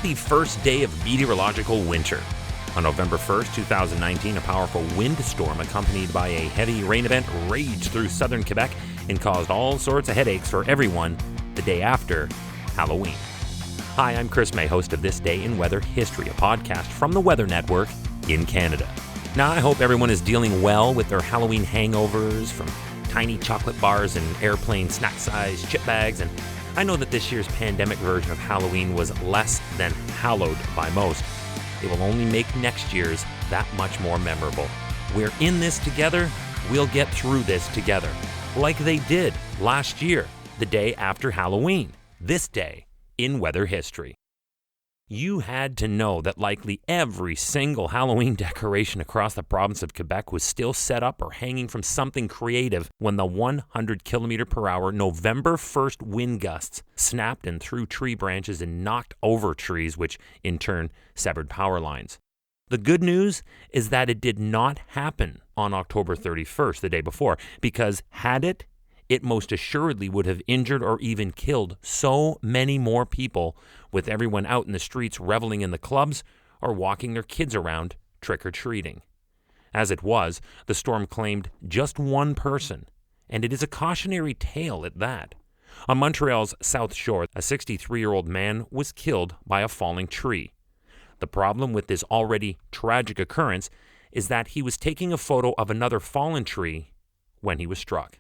not the first day of meteorological winter. On November 1st, 2019, a powerful windstorm accompanied by a heavy rain event raged through southern Quebec and caused all sorts of headaches for everyone the day after Halloween. Hi, I'm Chris May, host of This Day in Weather History, a podcast from the Weather Network in Canada. Now, I hope everyone is dealing well with their Halloween hangovers from tiny chocolate bars and airplane snack-sized chip bags, and I know that this year's pandemic version of Halloween was less than hallowed by most. It will only make next year's that much more memorable. We're in this together, we'll get through this together. Like they did last year, the day after Halloween, this day in weather history. You had to know that likely every single Halloween decoration across the province of Quebec was still set up or hanging from something creative when the 100 km per hour November 1st wind gusts snapped and threw tree branches and knocked over trees, which in turn severed power lines. The good news is that it did not happen on October 31st, the day before, because had it most assuredly would have injured or even killed so many more people, with everyone out in the streets reveling in the clubs or walking their kids around trick-or-treating. As it was, the storm claimed just one person, and it is a cautionary tale at that. On Montreal's South Shore, a 63-year-old man was killed by a falling tree. The problem with this already tragic occurrence is that he was taking a photo of another fallen tree when he was struck.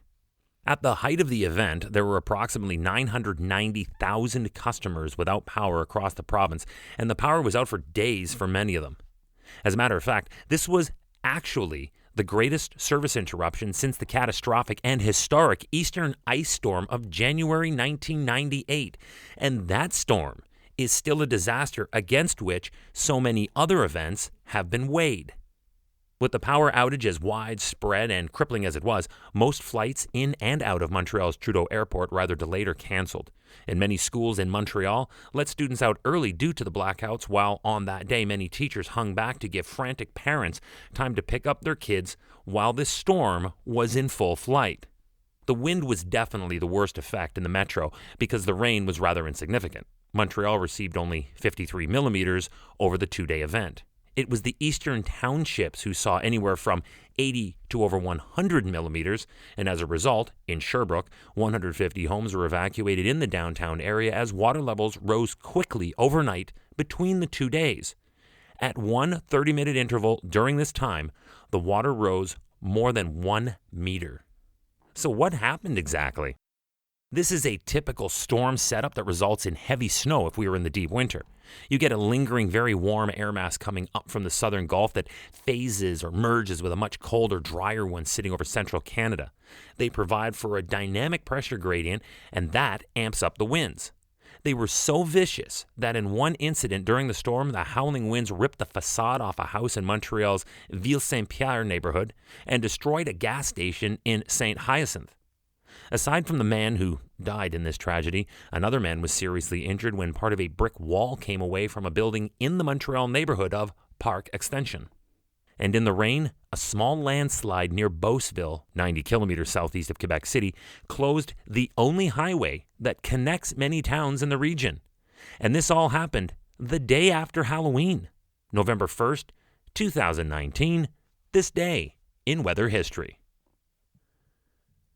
At the height of the event, there were approximately 990,000 customers without power across the province, and the power was out for days for many of them. As a matter of fact, this was actually the greatest service interruption since the catastrophic and historic Eastern ice storm of January 1998, and that storm is still a disaster against which so many other events have been weighed. With the power outage as widespread and crippling as it was, most flights in and out of Montreal's Trudeau Airport were either delayed or cancelled. And many schools in Montreal let students out early due to the blackouts, while on that day many teachers hung back to give frantic parents time to pick up their kids while this storm was in full flight. The wind was definitely the worst effect in the metro because the rain was rather insignificant. Montreal received only 53 millimeters over the two-day event. It was the eastern townships who saw anywhere from 80 to over 100 millimeters, and as a result, in Sherbrooke, 150 homes were evacuated in the downtown area as water levels rose quickly overnight between the 2 days. At one 30-minute interval during this time, the water rose more than 1 meter. So what happened exactly? This is a typical storm setup that results in heavy snow if we were in the deep winter. You get a lingering, very warm air mass coming up from the southern Gulf that phases or merges with a much colder, drier one sitting over central Canada. They provide for a dynamic pressure gradient, and that amps up the winds. They were so vicious that in one incident during the storm, the howling winds ripped the facade off a house in Montreal's Ville-Saint-Pierre neighborhood and destroyed a gas station in St. Hyacinthe. Aside from the man who died in this tragedy, another man was seriously injured when part of a brick wall came away from a building in the Montreal neighborhood of Park Extension. And in the rain, a small landslide near Beauceville, 90 kilometers southeast of Quebec City, closed the only highway that connects many towns in the region. And this all happened the day after Halloween, November 1st, 2019, this day in weather history.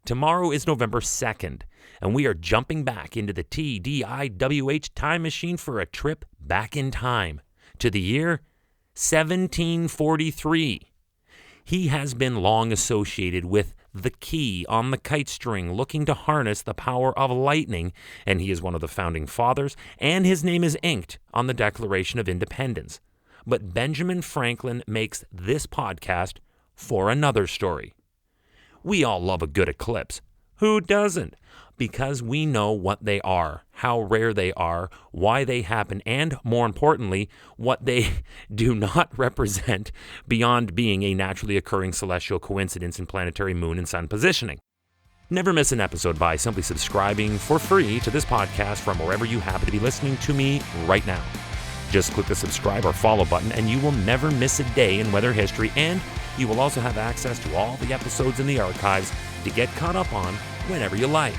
Tomorrow is November 2nd, and we are jumping back into the TDIWH time machine for a trip back in time to the year 1743. He has been long associated with the key on the kite string looking to harness the power of lightning, and he is one of the founding fathers, and his name is inked on the Declaration of Independence. But Benjamin Franklin makes this podcast for another story. We all love a good eclipse. Who doesn't? Because we know what they are, how rare they are, why they happen, and more importantly, what they do not represent beyond being a naturally occurring celestial coincidence in planetary moon and sun positioning. Never miss an episode by simply subscribing for free to this podcast from wherever you happen to be listening to me right now. Just click the subscribe or follow button and you will never miss a day in weather history, and you will also have access to all the episodes in the archives to get caught up on whenever you like.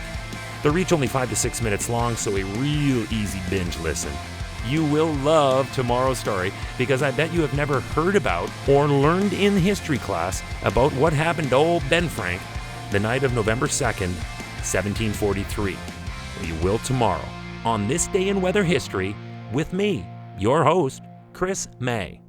They're each only 5 to 6 minutes long, so a real easy binge listen. You will love tomorrow's story because I bet you have never heard about or learned in history class about what happened to old Ben Frank the night of November 2nd, 1743. You will tomorrow on This Day in Weather History with me, your host, Chris May.